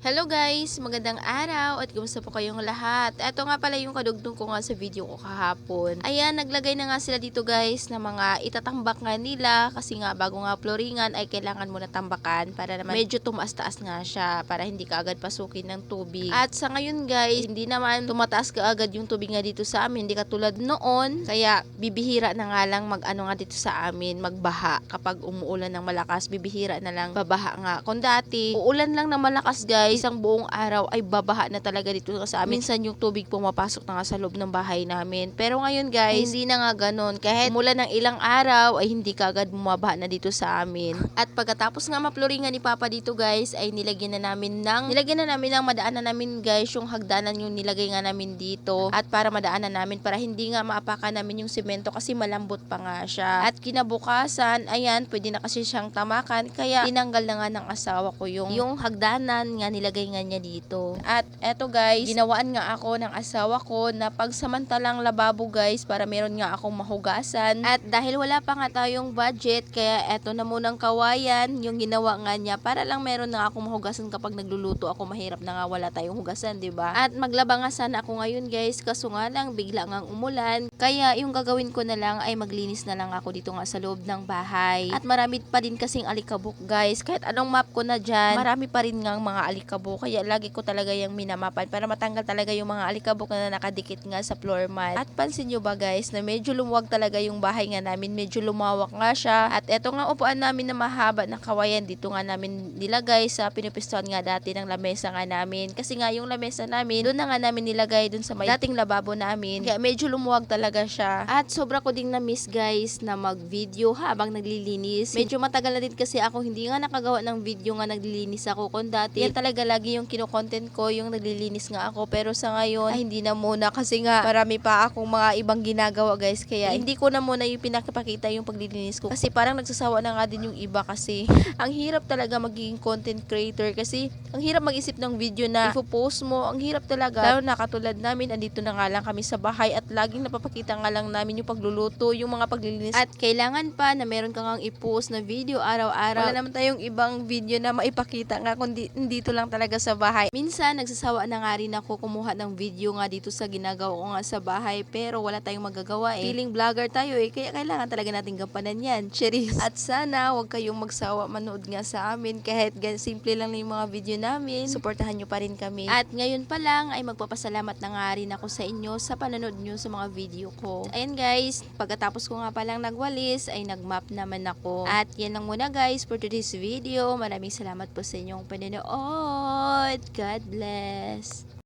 Hello guys! Magandang araw at kumusta po kayong lahat? Ito nga pala yung kadugtong ko nga sa video ko kahapon. Ayan, naglagay na nga sila dito guys ng mga itatambak nga nila kasi nga bago nga floringan ay kailangan muna tambakan para naman medyo tumaas-taas nga siya para hindi ka agad pasukin ng tubig. At sa ngayon guys, hindi naman tumataas ka agad yung tubig nga dito sa amin, hindi katulad noon. Kaya bibihira na nga lang mag-ano nga dito sa amin, magbaha. Kapag umuulan ng malakas, bibihira na lang babaha nga. Kung dati, uulan lang ng malakas guys, isang buong araw ay babaha na talaga dito sa amin. Minsan yung tubig pumapasok na nga sa loob ng bahay namin. Pero ngayon guys, hindi na nga ganun. Kahit umulan ng ilang araw ay hindi kagad bumabaha na dito sa amin. At pagkatapos nga maploringan ni Papa dito guys, ay nilagyan na namin ng madaanan namin guys, yung hagdanan yung nilagay nga namin dito. At para madaanan namin, para hindi nga maapakan namin yung semento kasi malambot pa nga siya. At kinabukasan, ayan, pwede na kasi siyang tamakan. Kaya tinanggal na nga ng asawa ko yung hagdanan nga nilagay nga niya dito. At eto guys, ginawaan nga ako ng asawa ko na pagsamantalang lababo guys para meron nga akong mahugasan. At dahil wala pa nga tayong budget, kaya eto na munang kawayan yung ginawa nga niya para lang meron na akong mahugasan kapag nagluluto ako. Mahirap na nga wala tayong hugasan, 'di ba? At maglaba nga sana ako ngayon guys, kaso nga lang bigla ngang umulan. Kaya yung gagawin ko na lang ay maglinis na lang ako dito nga sa loob ng bahay. At marami pa din kasing alikabok guys. Kahit anong map ko na dyan, marami pa rin ngang mga alikabok. Kaya lagi ko talaga yung minamapan para matanggal talaga yung mga alikabok na nakadikit nga sa floor mat. At pansin nyo ba guys na medyo lumuwag talaga yung bahay nga namin. Medyo lumawak nga siya. At eto nga upuan namin na mahaba na kawayan dito nga namin nilagay sa pinupistuhan nga dati ng lamesa nga namin. Kasi nga yung lamesa namin, doon na nga namin nilagay doon sa may dating lababo namin. Kaya medyo lumuwag talaga siya. At sobra ko ding na-miss guys na mag-video habang naglilinis. Medyo matagal na din kasi ako hindi nga nakagawa ng video nga naglilinis ako. Kung dati, yan talaga lagi yung kino-content ko, yung naglilinis nga ako. Pero sa ngayon, ay hindi na muna kasi nga marami pa akong mga ibang ginagawa guys. Kaya hindi ko na muna yung pinakipakita yung paglilinis ko. Kasi parang nagsasawa na nga din yung iba kasi ang hirap talaga magiging content creator kasi ang hirap mag-isip ng video na ipopost mo. Ang hirap talaga. Lalo na katulad namin, andito na nga lang kami sa bahay at laging napapakita nga lang namin yung pagluluto, yung mga paglilinis. At kailangan pa na meron kang i-post na video araw-araw. Wala naman tayong ibang video na maipakita nga kundi dito lang talaga sa bahay. Minsan, nagsasawa na nga rin ako kumuha ng video nga dito sa ginagawa ko nga sa bahay pero wala tayong magagawa eh. Feeling vlogger tayo eh, kaya kailangan talaga natin gampanan yan. Cheers! At sana, huwag kayong magsawa manood nga sa amin kahit simple lang yung mga video namin. Suportahan nyo pa rin kami. At ngayon pa lang ay magpapasalamat na nga rin ako sa inyo sa panonood nyo sa mga video ko. Ayan guys, pagkatapos ko nga palang nagwalis ay nagmap naman ako. At yan lang muna guys for today's video. Maraming salamat po sa inyong panonood. God bless!